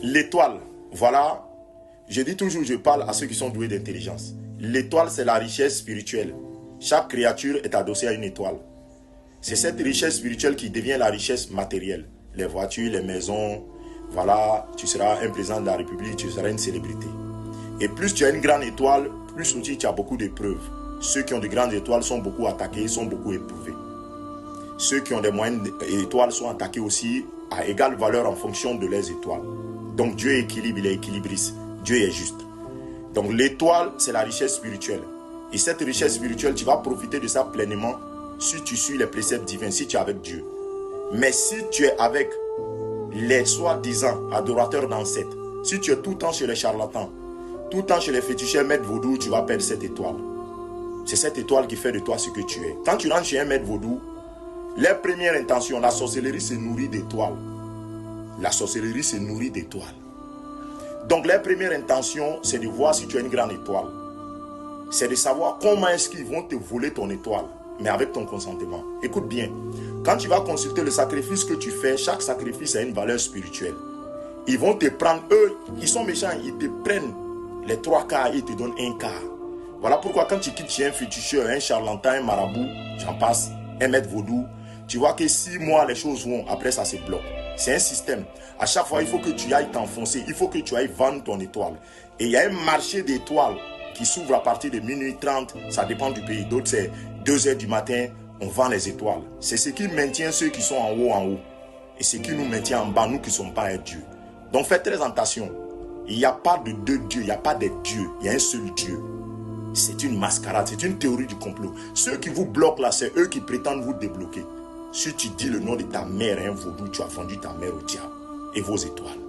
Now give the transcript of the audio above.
L'étoile, voilà, je dis toujours, je parle à ceux qui sont doués d'intelligence. L'étoile, c'est la richesse spirituelle. Chaque créature est adossée à une étoile. C'est cette richesse spirituelle qui devient la richesse matérielle. Les voitures, les maisons, voilà, tu seras un président de la République, tu seras une célébrité. Et plus tu as une grande étoile, plus aussi tu as beaucoup d'épreuves. Ceux qui ont de grandes étoiles sont beaucoup attaqués, sont beaucoup éprouvés. Ceux qui ont des moyennes étoiles sont attaqués aussi à égale valeur en fonction de leurs étoiles. Donc Dieu équilibre, il est équilibriste. Dieu est juste. Donc l'étoile, c'est la richesse spirituelle. Et cette richesse spirituelle, tu vas profiter de ça pleinement si tu suis les préceptes divins, si tu es avec Dieu. Mais si tu es avec les soi-disant adorateurs d'ancêtres, si tu es tout le temps chez les charlatans, tout le temps chez les féticheurs maîtres vaudou, tu vas perdre cette étoile. C'est cette étoile qui fait de toi ce que tu es. Quand tu rentres chez un maître vaudou, les premières intentions, la sorcellerie se nourrit d'étoiles. La sorcellerie se nourrit d'étoiles. Donc les premières intentions, c'est de voir si tu as une grande étoile. C'est de savoir comment est-ce qu'ils vont te voler ton étoile, mais avec ton consentement. Écoute bien, quand tu vas consulter le sacrifice que tu fais, chaque sacrifice a une valeur spirituelle. Ils vont te prendre, eux, ils sont méchants, ils te prennent les 3 quarts, ils te donnent 1 quart. Voilà pourquoi quand tu quittes chez un féticheur, un charlatan, un marabout, j'en passe, un maître vaudou, tu vois que 6 mois les choses vont, après ça se bloque. C'est un système. À chaque fois, il faut que tu ailles t'enfoncer, il faut que tu ailles vendre ton étoile. Et il y a un marché d'étoiles qui s'ouvre à partir de minuit 30, ça dépend du pays. D'autres, c'est 2 h du matin, on vend les étoiles. C'est ce qui maintient ceux qui sont en haut. Et ce qui nous maintient en bas, nous qui ne sommes pas un Dieu. Donc faites très attention. Il n'y a pas de 2 dieux, il n'y a pas des dieux, il y a un seul Dieu. C'est une mascarade, c'est une théorie du complot. Ceux qui vous bloquent là, c'est eux qui prétendent vous débloquer. Si tu dis le nom de ta mère, un vaudou, tu as vendu ta mère au diable et vos étoiles.